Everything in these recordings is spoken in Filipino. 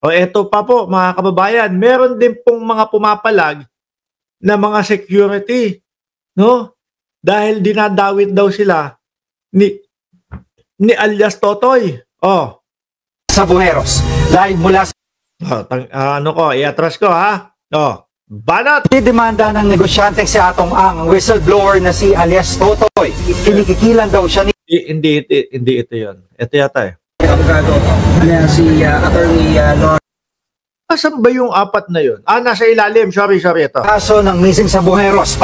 O eto pa po mga kababayan, meron din pong mga pumapalag na mga security, no? Dahil dinadawit daw sila ni alias Totoy. Oh, sa Bueros. Live mula sa ano ko, iatras ko ha. Oh, banat! demanda ng negosyante si Atong Ang whistleblower na si alias Totoy. Kinikikilan daw siya ni Hindi ito yun. Ito yata eh. Abogado na si Attorney Lord. Asan ba yung apat na yun? Nasa ilalim. Sorry, ito. kaso ng missing sa Bueros.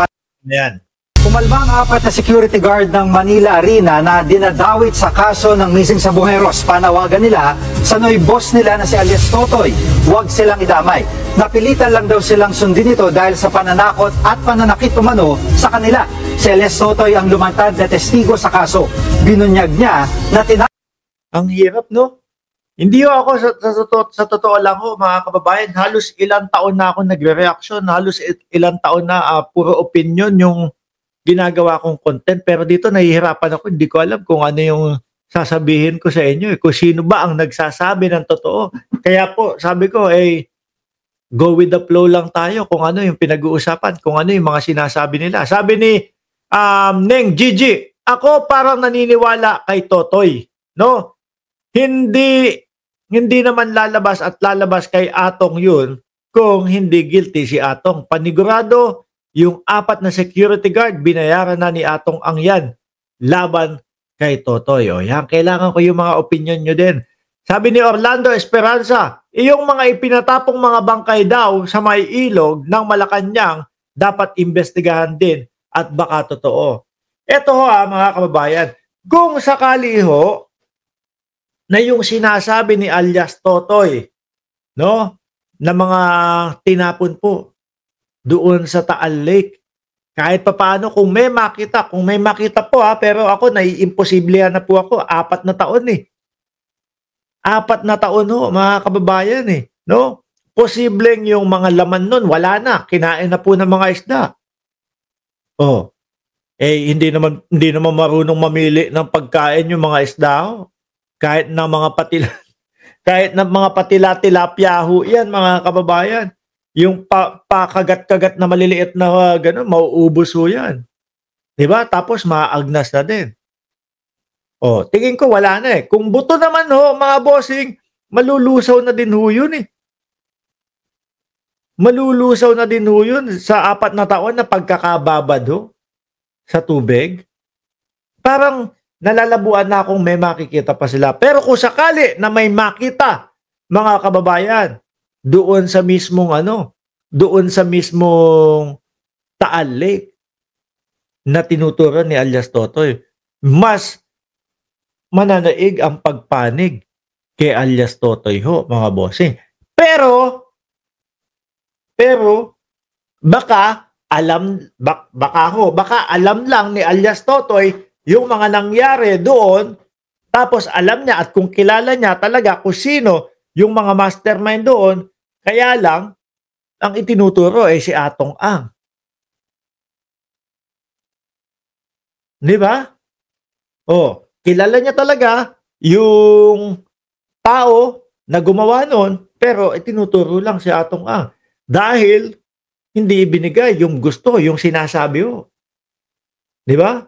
Ayan. Pumalma ang apat na security guard ng Manila Arena na dinadawit sa kaso ng missing sa Bueros. Panawagan nila sa noy boss nila na si alias Totoy, huwag silang idamay. Napilitan lang daw silang sundin ito dahil sa pananakot at pananakit umano sa kanila. Si alias Totoy ang lumantad na testigo sa kaso. Binunyag niya na Ang hirap, no? Hindi ako, sa totoo lang ho, mga kababayan, halos ilang taon na ako nagre-reaction, halos ilang taon na puro opinion yung ginagawa kong content. Pero dito nahihirapan ako, hindi ko alam kung ano yung sasabihin ko sa inyo, kung sino ba ang nagsasabi ng totoo. Kaya po, sabi ko, go with the flow lang tayo kung ano yung pinag-uusapan, kung ano yung mga sinasabi nila. Sabi ni Neng Gigi, ako parang naniniwala kay Totoy, no? Hindi naman lalabas at lalabas kay Atong yun kung hindi guilty si Atong. Panigurado, yung apat na security guard, binayaran na ni Atong Ang yan laban kay Totoy. O yan, kailangan ko yung mga opinion nyo din. Sabi ni Orlando Esperanza, yung mga ipinatapong mga bangkay daw sa may ilog ng Malacanang dapat investigahan din at baka totoo. Ito ho mga kababayan, kung sakali ho na yung sinasabi ni alias Totoy, no, na mga tinapon po doon sa Taal Lake, kahit papaano kung may makita po pero ako naiimposible na po ako, 4 na taon 4 na taon ho, mga kababayan no? Posibleng yung mga laman nun, wala na, kinain na po ng mga isda. Oh, hindi naman marunong mamili ng pagkain yung mga isda ho. Kahit na mga patila-tilapia ho yan, mga kababayan. Yung pakagat-kagat na maliliit na gano'n, mauubos ho yan. Diba? Tapos maagnas na din. O, tingin ko wala na Kung buto naman ho, mga bossing, malulusaw na din ho yun Malulusaw na din ho yun sa 4 na taon na pagkakababad ho sa tubig. Parang nalalabuan na akong may makikita pa sila. Pero kung sakali na may makita, mga kababayan, doon sa mismong Taal Lake na tinuturan ni alias Totoy, mas mananaig ang pagpanig kay alias Totoy ho, mga bossing. Pero baka alam lang ni alias Totoy yung mga nangyari doon, tapos alam niya at kung kilala niya talaga kung sino yung mga mastermind doon, kaya lang, ang itinuturo si Atong Ang. Di ba? Kilala niya talaga yung tao na gumawa noon, pero itinuturo lang si Atong Ang. Dahil hindi ibinigay yung gusto, yung sinasabi ho. Di ba?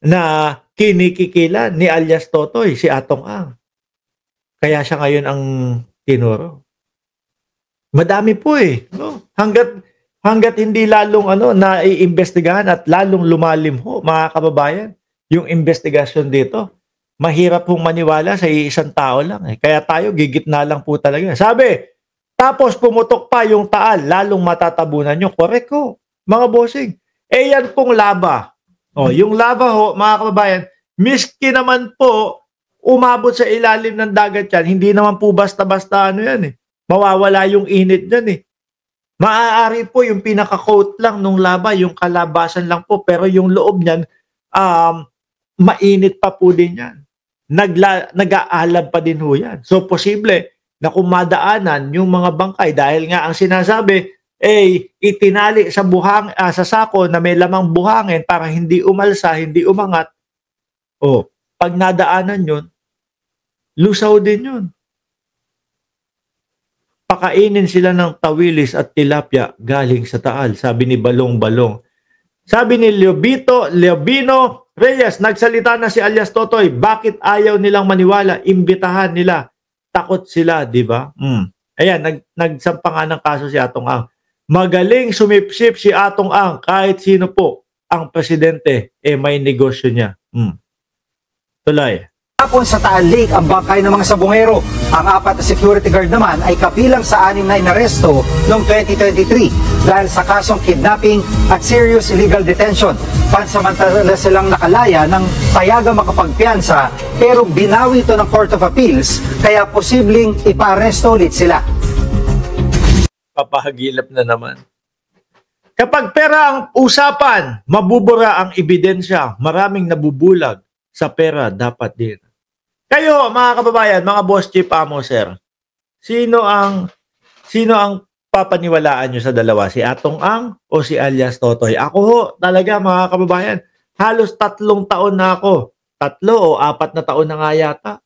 Na kinikikila ni alias Totoy, si Atong Ang. Kaya siya ngayon ang tinuro. Madami po no? Hanggat hindi lalong naiimbestigahan at lalong lumalim ho, mga kababayan, yung investigasyon dito. Mahirap pong maniwala sa isang tao lang Kaya tayo gigitna lang po talaga. Sabi, tapos pumutok pa yung Taal, lalong matatabunan nyo. Correct ho, mga bossing. Yan pong lava. Yung lava ho, mga kababayan, miski naman po umabot sa ilalim ng dagat yan, hindi naman po basta-basta yan Mawawala yung init yan Maaari po yung pinaka-coat lang nung lava, yung kalabasan lang po, pero yung loob niyan, mainit pa po din yan. Nag-aalab pa din ho yan. So, posible na kung madaanan yung mga bangkay, dahil nga ang sinasabi, itinali sa sa sako na may lamang buhangin para hindi umalsa, hindi umangat. Pag nadaanan yun, lusaw din yun. pakainin sila ng tawilis at tilapia galing sa Taal, sabi ni Balong Balong. Sabi ni Leobino Reyes, nagsalita na si alias Totoy, bakit ayaw nilang maniwala, imbitahan nila, takot sila, di ba? Ayan, nagsampa nga ng kaso si Atong Ang. Magaling sumipsip si Atong Ang, kahit sino po ang presidente, may negosyo niya. Tuloy. Tapon sa Taal Lake ang bangkay ng mga sabungero. Ang 4 na security guard naman ay kabilang sa 6 na inaresto noong 2023 dahil sa kasong kidnapping at serious illegal detention. Pansamantala silang nakalaya ng payagang makapagpiyansa pero binawi ito ng Court of Appeals kaya posibleng ipa-aresto ulit sila. Papahagilap na naman. Kapag pera ang usapan, mabubura ang ebidensya. Maraming nabubulag sa pera dapat din. Kayo, mga kababayan, mga boss chief amo, sir, sino ang papaniwalaan nyo sa dalawa? Si Atong Ang o si alias Totoy? Ako ho, talaga mga kababayan, halos 3 taon na ako. 3 o 4 na taon na nga yata.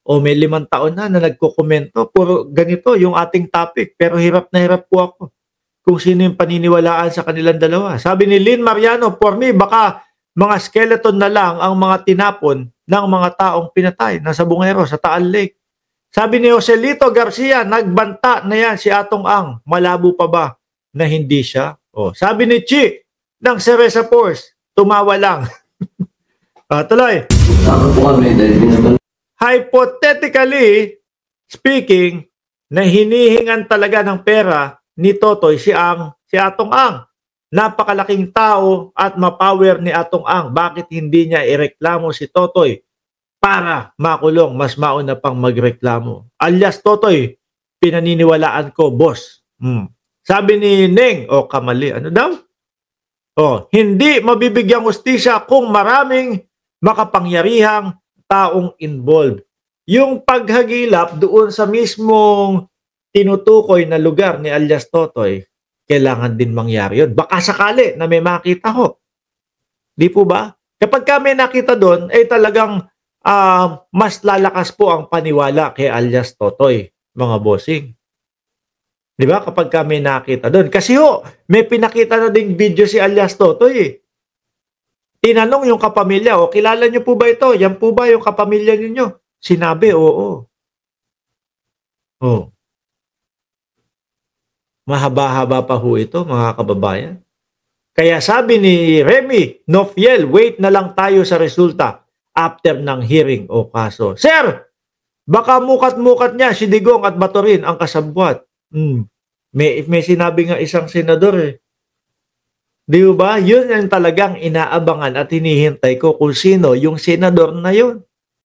O may 5 taon na nagkukomento. Puro ganito yung ating topic. Pero hirap na hirap po ako kung sino yung paniniwalaan sa kanilang dalawa. Sabi ni Lynn Mariano, for me, baka mga skeleton na lang ang mga tinapon ng mga taong pinatay na sabungero sa Taal Lake. Sabi ni Joselito Garcia, nagbanta na yan si Atong Ang. Malabo pa ba na hindi siya? Sabi ni Chi ng Cereza Force, tumawa lang. Tuloy. Hypothetically speaking, na hinihingan talaga ng pera ni Totoy si Atong Ang. Napakalaking tao at mapower ni Atong Ang. Bakit hindi niya ireklamo si Totoy para makulong? Mas mauna pang magreklamo. Alias Totoy, pinaniniwalaan ko, boss. Sabi ni Neng, kamali. Ano daw? Hindi mabibigyang hustisya kung maraming makapangyarihang taong involved. Yung paghagilap doon sa mismong tinutukoy na lugar ni alias Totoy, kailangan din mangyari yun. Baka sakali na may makita ho. Di po ba? Kapag kami nakita doon, talagang mas lalakas po ang paniwala kay alias Totoy, mga bossing. Di ba? Kapag kami nakita doon. Kasi ho, may pinakita na ding video si alias Totoy. Tinanong yung kapamilya, kilala niyo po ba ito? Yan po ba yung kapamilya ninyo? Sinabi, oo. Mahaba-haba pa ho ito, mga kababayan. Kaya sabi ni Remy Nofiel, wait na lang tayo sa resulta after ng hearing o kaso. Sir, baka mukat-mukat niya si Digong at Batorin ang kasabwat. May sinabi nga isang senador Di ba? Yun ang talagang inaabangan at hinihintay ko kung sino yung senador na yun.